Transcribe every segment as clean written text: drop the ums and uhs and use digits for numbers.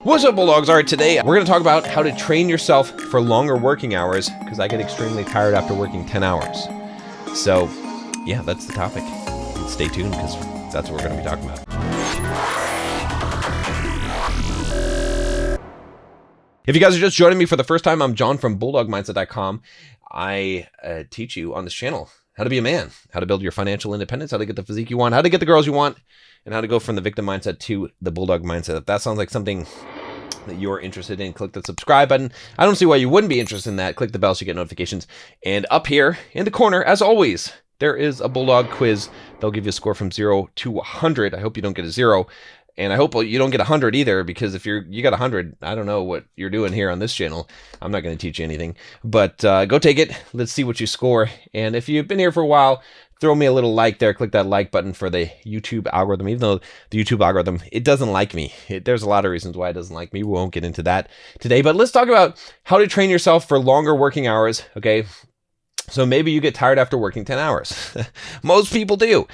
What's up, Bulldogs? All right, today we're going to talk about how to train yourself for longer working hours, because I get extremely tired after working 10 hours. So, yeah, that's the topic. Stay tuned, because that's what we're going to be talking about. If you guys are just joining me for the first time, I'm John from BulldogMindset.com. I teach you on this channel how to be a man, how to build your financial independence, how to get the physique you want, how to get the girls you want, and how to go from the victim mindset to the bulldog mindset. If that sounds like something that you're interested in, click the subscribe button. I don't see why you wouldn't be interested in that. Click the bell so you get notifications. And up here in the corner, as always, there is a Bulldog quiz. They'll give you a score from 0 to 100. I hope you don't get a 0. And I hope you don't get 100 either, because if you got 100, I don't know what you're doing here on this channel. I'm not going to teach you anything. But go take it. Let's see what you score. And if you've been here for a while, throw me a little like there. Click that like button for the YouTube algorithm. Even though the YouTube algorithm, it doesn't like me. There's a lot of reasons why it doesn't like me. We won't get into that today. But let's talk about how to train yourself for longer working hours, okay? So maybe you get tired after working 10 hours. Most people do.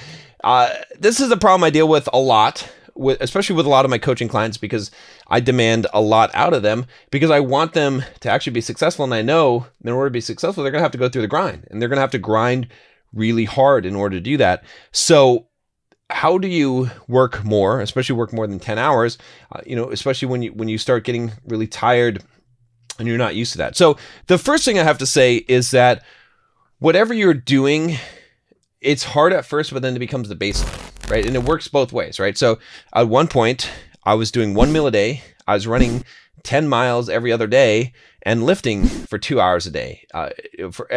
This is a problem I deal with a lot, especially with a lot of my coaching clients, because I demand a lot out of them, because I want them to actually be successful. And I know in order to be successful, they're going to have to go through the grind, and they're going to have to grind really hard in order to do that. So how do you work more, especially work more than 10 hours, especially when you start getting really tired and you're not used to that? So the first thing I have to say is that whatever you're doing, it's hard at first, but then it becomes the baseline, right? And it works both ways, right? So at one point, I was doing 1 meal a day. I was running 10 miles every other day and lifting for 2 hours a day, for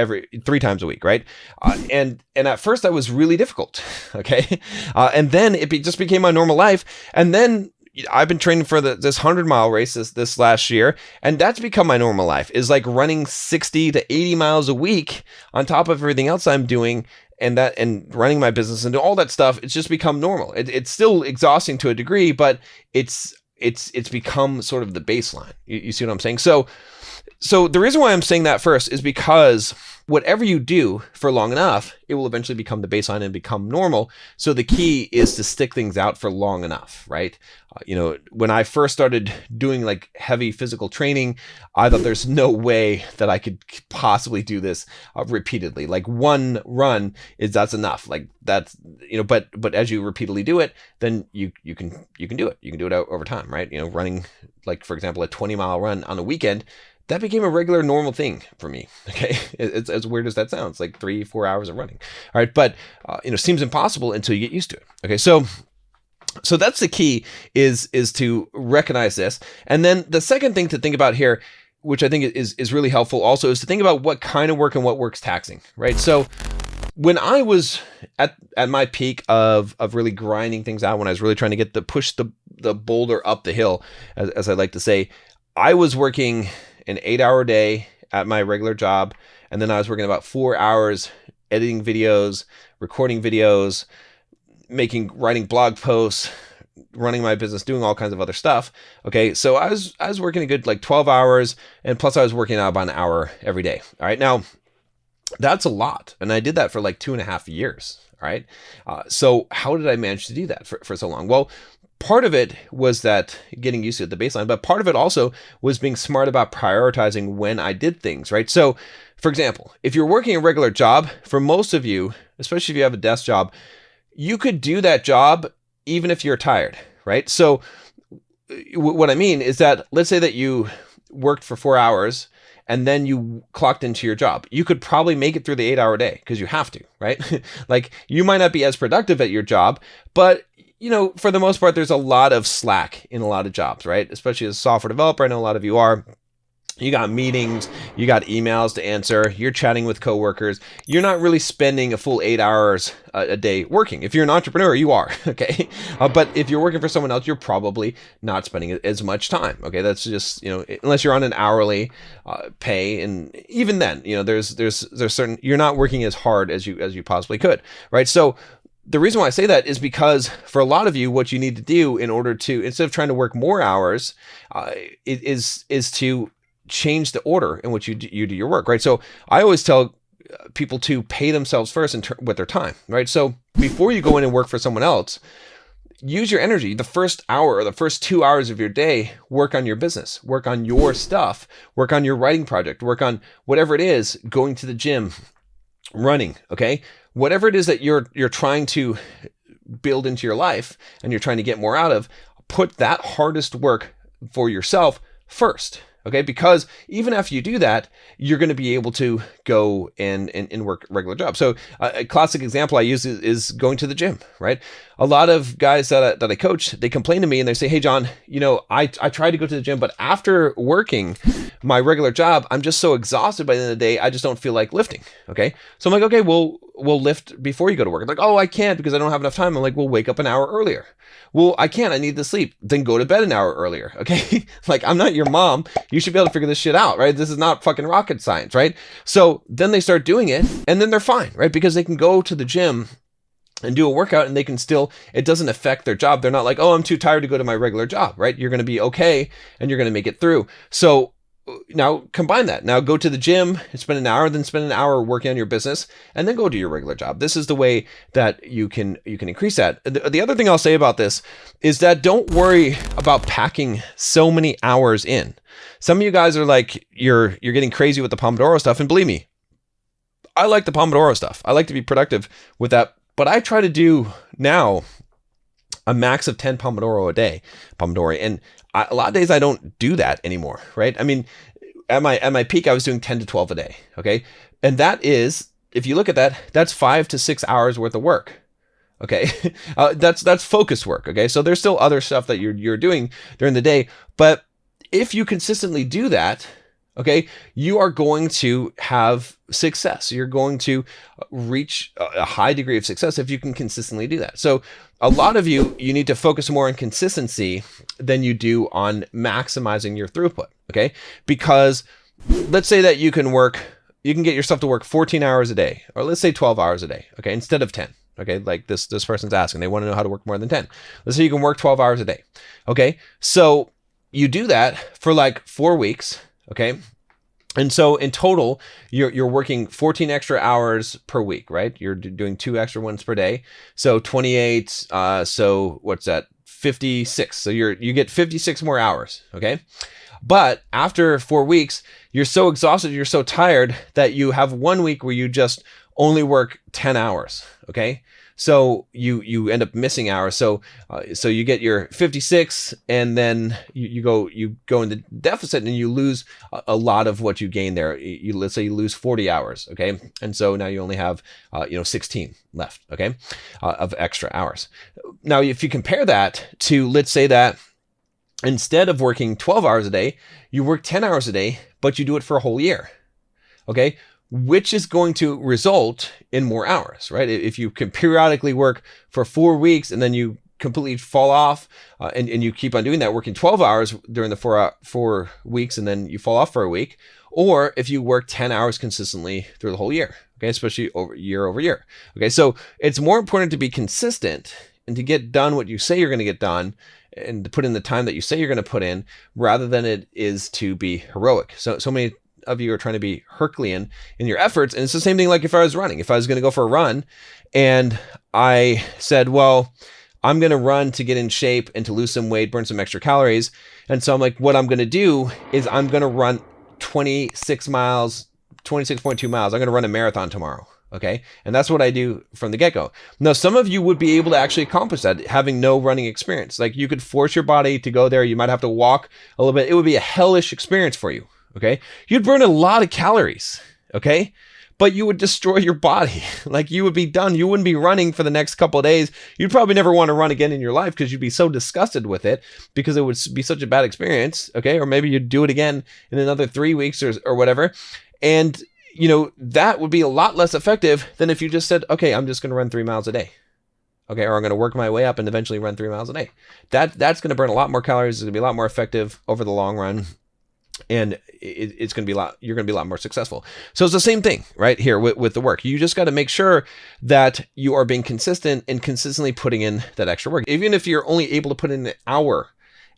3 times a week, right? And at first that was really difficult, okay? And then it just became my normal life. And then I've been training for this 100-mile race this last year, and that's become my normal life, is like running 60 to 80 miles a week on top of everything else I'm doing, and running my business and all that stuff. It's just become normal. It's still exhausting to a degree, but it's become sort of the baseline. You see what I'm saying? So the reason why I'm saying that first is because whatever you do for long enough, it will eventually become the baseline and become normal. So the key is to stick things out for long enough, right? When I first started doing like heavy physical training, I thought there's no way that I could possibly do this repeatedly. Like one run that's enough. Like that's, but as you repeatedly do it, then you can do it. You can do it over time, right? Running, like for example, a 20-mile run on a weekend, that became a regular normal thing for me. Okay. It's as weird as that sounds, like 3-4 hours of running. All right. But, seems impossible until you get used to it. Okay. So that's the key is to recognize this. And then the second thing to think about here, which I think is really helpful also, is to think about what kind of work and what work's taxing, right? So when I was at my peak of really grinding things out, when I was really trying to push the boulder up the hill, as I like to say, I was working an 8-hour day at my regular job. And then I was working about 4 hours editing videos, recording videos, writing blog posts, running my business, doing all kinds of other stuff. Okay. So I was working a good like 12 hours, and plus I was working out about an hour every day. All right. Now that's a lot. And I did that for like 2.5 years. All right. So how did I manage to do that for so long? Well, part of it was that getting used to it, the baseline, but part of it also was being smart about prioritizing when I did things, right? So for example, if you're working a regular job, for most of you, especially if you have a desk job, you could do that job even if you're tired, right? So what I mean is that, let's say that you worked for 4 hours and then you clocked into your job. You could probably make it through the 8-hour day, because you have to, right? Like you might not be as productive at your job, but for the most part, there's a lot of slack in a lot of jobs, right? Especially as a software developer, I know a lot of you are. You got meetings, you got emails to answer, you're chatting with coworkers. You're not really spending a full 8 hours a day working. If you're an entrepreneur, you are, okay? But if you're working for someone else, you're probably not spending as much time, okay? That's just, unless you're on an hourly pay, and even then, there's certain, you're not working as hard as you possibly could, right? So the reason why I say that is because for a lot of you, what you need to do in order to, instead of trying to work more hours, is to change the order in which you do your work, right? So I always tell people to pay themselves first with their time, right? So before you go in and work for someone else, use your energy. The first hour or the first 2 hours of your day, work on your business, work on your stuff, work on your writing project, work on whatever it is, going to the gym, running, okay? Whatever it is that you're trying to build into your life and you're trying to get more out of, put that hardest work for yourself first. Okay, because even after you do that, you're going to be able to go and work a regular job. So a classic example I use is going to the gym, right? A lot of guys that I coach, they complain to me and they say, hey, John, I try to go to the gym, but after working my regular job, I'm just so exhausted by the end of the day, I just don't feel like lifting. Okay, so I'm like, okay, we'll lift before you go to work. I'm like, oh, I can't because I don't have enough time. I'm like, well, wake up an hour earlier. Well, I can't, I need to sleep. Then go to bed an hour earlier, okay? Like, I'm not your mom. You should be able to figure this shit out, right? This is not fucking rocket science, right? So then they start doing it and then they're fine, right? Because they can go to the gym and do a workout and they can still, it doesn't affect their job. They're not like, oh, I'm too tired to go to my regular job, right? You're going to be okay and you're going to make it through. So now combine that. Now go to the gym and spend an hour, then spend an hour working on your business, and then go do your regular job. This is the way that you can increase that. The other thing I'll say about this is that don't worry about packing so many hours in. Some of you guys are like, you're getting crazy with the Pomodoro stuff, and believe me, I like the Pomodoro stuff. I like to be productive with that, but I try to do now a max of 10 Pomodoro a day, and a lot of days I don't do that anymore, right? I mean, at my peak, I was doing 10 to 12 a day, okay? And that is, if you look at that, that's 5 to 6 hours worth of work, okay? That's focus work, okay? So there's still other stuff that you're doing during the day, but if you consistently do that, okay, you are going to have success. You're going to reach a high degree of success if you can consistently do that. So a lot of you need to focus more on consistency than you do on maximizing your throughput, okay? Because let's say that you can get yourself to work 14 hours a day, or let's say 12 hours a day, okay, instead of 10. Okay, like this person's asking, they want to know how to work more than 10. Let's say you can work 12 hours a day, okay? So you do that for like 4 weeks, okay? And so in total, you're working 14 extra hours per week, right? You're doing 2 extra ones per day. So 28, so what's that? 56. So you get 56 more hours, okay? But after 4 weeks, you're so exhausted, you're so tired that you have 1 week where you just only work 10 hours, okay? So you end up missing hours. So you get your 56, and then you go into deficit, and you lose a lot of what you gained there. Let's say you lose 40 hours, okay? And so now you only have 16 left, okay, of extra hours. Now, if you compare that to, let's say that instead of working 12 hours a day, you work 10 hours a day, but you do it for a whole year, okay? Which is going to result in more hours, right? If you can periodically work for 4 weeks and then you completely fall off and you keep on doing that, working 12 hours during the 4 weeks and then you fall off for a week, or if you work 10 hours consistently through the whole year, okay, especially over year. Okay, so it's more important to be consistent and to get done what you say you're going to get done and to put in the time that you say you're going to put in, rather than it is to be heroic. So many of you are trying to be Herculean in your efforts. And it's the same thing like if I was running. If I was going to go for a run and I said, well, I'm going to run to get in shape and to lose some weight, burn some extra calories. And so I'm like, what I'm going to do is I'm going to run 26 miles, 26.2 miles. I'm going to run a marathon tomorrow. Okay. And that's what I do from the get-go. Now, some of you would be able to actually accomplish that having no running experience. Like, you could force your body to go there. You might have to walk a little bit. It would be a hellish experience for you. Okay. You'd burn a lot of calories. Okay. But you would destroy your body. Like, you would be done. You wouldn't be running for the next couple of days. You'd probably never want to run again in your life because you'd be so disgusted with it because it would be such a bad experience. Okay. Or maybe you'd do it again in another 3 weeks or whatever. And, that would be a lot less effective than if you just said, okay, I'm just going to run 3 miles a day. Okay. Or I'm going to work my way up and eventually run 3 miles a day. That's going to burn a lot more calories. It's going to be a lot more effective over the long run. And it's going to be you're going to be a lot more successful. So it's the same thing right here with the work. You just got to make sure that you are being consistent and consistently putting in that extra work. Even if you're only able to put in an hour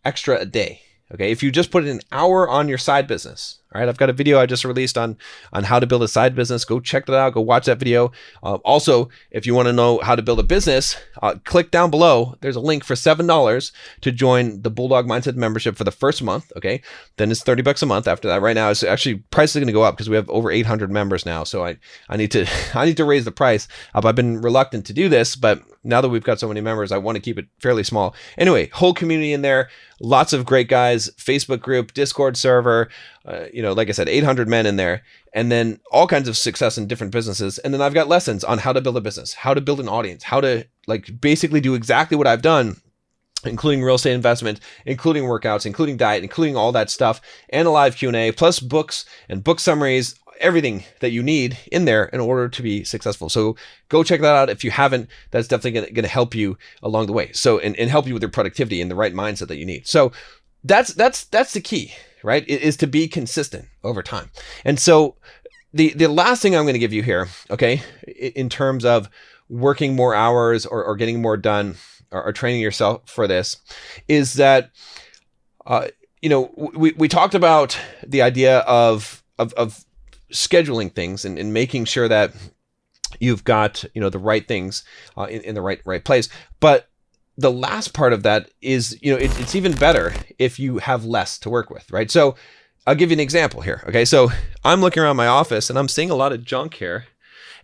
extra a day. Okay. If you just put in an hour on your side business, All right, I've got a video I just released on how to build a side business. Go check that out. Go watch that video. Also, if you want to know how to build a business, click down below. There's a link for $7 to join the Bulldog Mindset membership for the first month. Okay, then it's $30 a month after that. Right now, it's actually price is going to go up because we have over 800 members now. So I need to raise the price. I've been reluctant to do this, but now that we've got so many members, I want to keep it fairly small. Anyway, whole community in there, lots of great guys, Facebook group, Discord server, like I said, 800 men in there, and then all kinds of success in different businesses. And then I've got lessons on how to build a business, how to build an audience, how to basically do exactly what I've done, including real estate investment, including workouts, including diet, including all that stuff, and a live Q&A, plus books and book summaries, everything that you need in there in order to be successful. So go check that out. If you haven't, that's definitely going to help you along the way. So, and help you with your productivity and the right mindset that you need. So that's the key, right? It is to be consistent over time. And so the last thing I'm going to give you here, okay, in terms of working more hours or getting more done or training yourself for this, is that, we talked about the idea of scheduling things and making sure that you've got, the right things in the right place. But the last part of that is, it's even better if you have less to work with, right? So I'll give you an example here. Okay. So I'm looking around my office and I'm seeing a lot of junk here,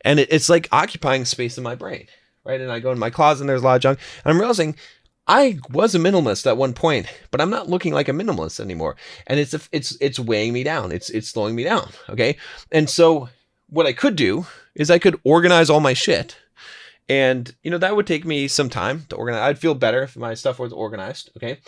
and it's like occupying space in my brain, right? And I go in my closet and there's a lot of junk, and I'm realizing I was a minimalist at one point, but I'm not looking like a minimalist anymore. And it's weighing me down. It's slowing me down. Okay. And so what I could do is I could organize all my shit. And, that would take me some time to organize. I'd feel better if my stuff was organized. Okay.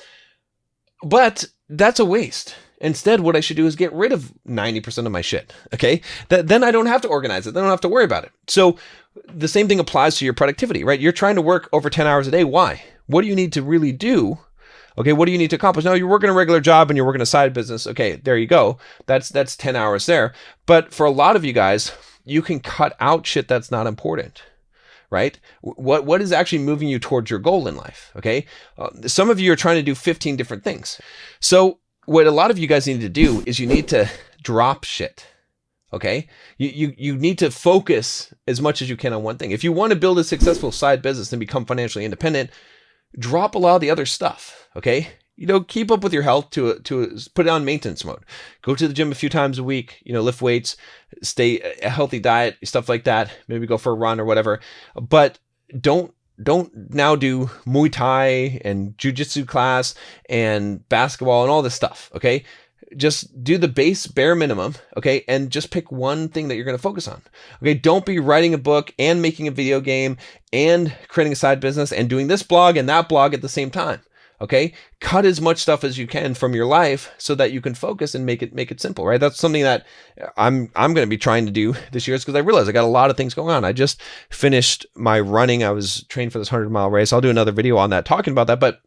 But that's a waste. Instead, what I should do is get rid of 90% of my shit. Okay. Then I don't have to organize it. Then I don't have to worry about it. So the same thing applies to your productivity, right? You're trying to work over 10 hours a day. Why? What do you need to really do? Okay, what do you need to accomplish? No, you're working a regular job and you're working a side business. Okay, there you go. That's 10 hours there. But for a lot of you guys, you can cut out shit that's not important, right? What is actually moving you towards your goal in life? Okay, some of you are trying to do 15 different things. So what a lot of you guys need to do is you need to drop shit. Okay, you need to focus as much as you can on one thing. If you want to build a successful side business and become financially independent, drop a lot of the other stuff. Okay, keep up with your health to put it on maintenance mode. Go to the gym a few times a week. Lift weights, stay a healthy diet, stuff like that. Maybe go for a run or whatever. But don't now do Muay Thai and Jiu-Jitsu class and basketball and all this stuff. Okay. Just do the bare minimum, okay? And just pick one thing that you're going to focus on, okay? Don't be writing a book and making a video game and creating a side business and doing this blog and that blog at the same time, okay? Cut as much stuff as you can from your life so that you can focus and make it simple, right? That's something that I'm going to be trying to do this year, because I realized I got a lot of things going on. I just finished my running. I was trained for this 100-mile race. I'll do another video on that, talking about that, but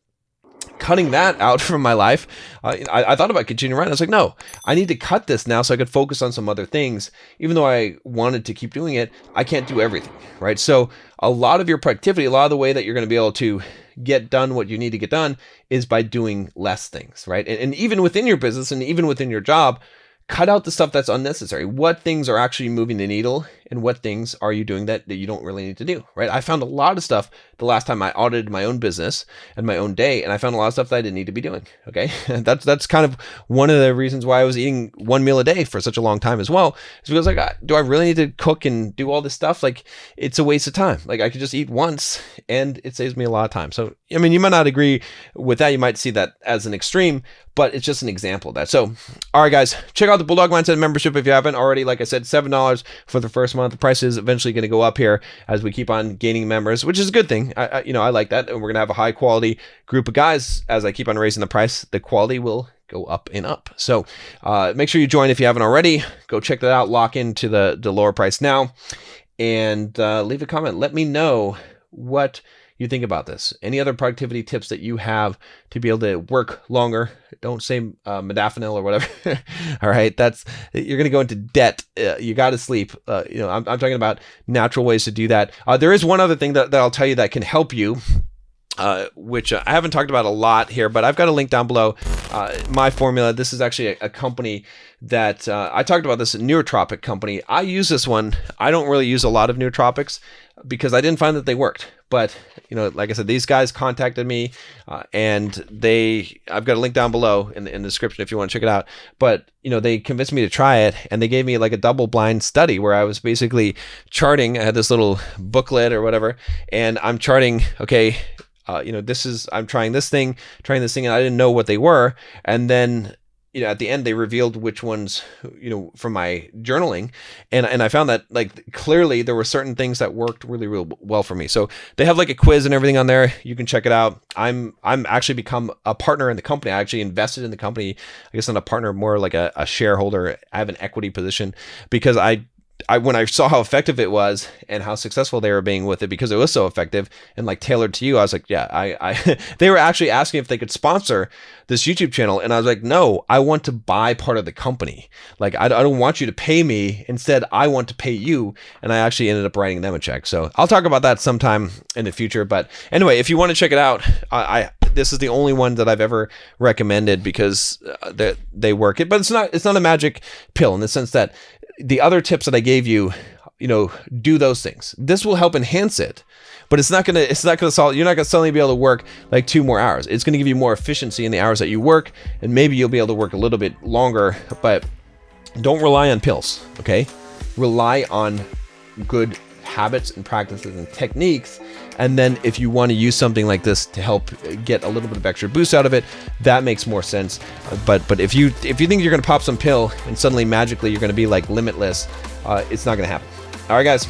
cutting that out from my life, I thought about continuing running. I was like, no, I need to cut this now so I could focus on some other things. Even though I wanted to keep doing it, I can't do everything, right? So a lot of your productivity, a lot of the way that you're going to be able to get done what you need to get done is by doing less things, right? And even within your business and even within your job, cut out the stuff that's unnecessary. What things are actually moving the needle, and what things are you doing that you don't really need to do, right? I found a lot of stuff the last time I audited my own business and my own day, and I found a lot of stuff that I didn't need to be doing, okay? That's kind of one of the reasons why I was eating one meal a day for such a long time as well. It's because do I really need to cook and do all this stuff? Like, it's a waste of time. Like, I could just eat once and it saves me a lot of time. So, I mean, you might not agree with that. You might see that as an extreme, but it's just an example of that. So, all right, guys, check out the Bulldog Mindset membership if you haven't already. Like I said, $7 for the first month. The price is eventually going to go up here as we keep on gaining members, which is a good thing. I like that. And we're going to have a high quality group of guys. As I keep on raising the price, the quality will go up and up. So make sure you join if you haven't already. Go check that out. Lock into the lower price now, and leave a comment. Let me know what you think about this. Any other productivity tips that you have to be able to work longer? Don't say modafinil or whatever. All right, you're going to go into debt. You got to sleep. I'm talking about natural ways to do that. There is one other thing that I'll tell you that can help you which I haven't talked about a lot here, but I've got a link down below. My formula, this is actually a company that I talked about, this NEUROTROPIC company. I use this one. I don't really use a lot of nootropics because I didn't find that they worked. But, you know, like I said, these guys contacted me and I've got a link down below in the description if you want to check it out. But, you know, they convinced me to try it, and they gave me like a double-blind study where I was basically charting. I had this little booklet or whatever, and I'm charting, okay, you know, I'm trying this thing, and I didn't know what they were. And then, you know, at the end, they revealed which ones, you know, from my journaling. And I found that, like, clearly there were certain things that worked really, really well for me. So they have like a quiz and everything on there. You can check it out. I'm actually become a partner in the company. I actually invested in the company. I guess I'm a partner, more like a shareholder. I have an equity position because when I saw how effective it was and how successful they were being with it, because it was so effective and like tailored to you, I was like, yeah, I they were actually asking if they could sponsor this YouTube channel. And I was like, no, I want to buy part of the company. Like, I don't want you to pay me. Instead, I want to pay you. And I actually ended up writing them a check. So I'll talk about that sometime in the future. But anyway, if you want to check it out, this is the only one that I've ever recommended because they work it, but it's not a magic pill in the sense that the other tips that I gave you, you know, do those things. This will help enhance it, but it's not gonna solve. You're not gonna suddenly be able to work like 2 more hours. It's gonna give you more efficiency in the hours that you work, and maybe you'll be able to work a little bit longer. But don't rely on pills. Okay, rely on good habits and practices and techniques. And then if you want to use something like this to help get a little bit of extra boost out of it, that makes more sense. But if you think you're going to pop some pill and suddenly magically you're going to be like limitless, it's not going to happen. All right, guys,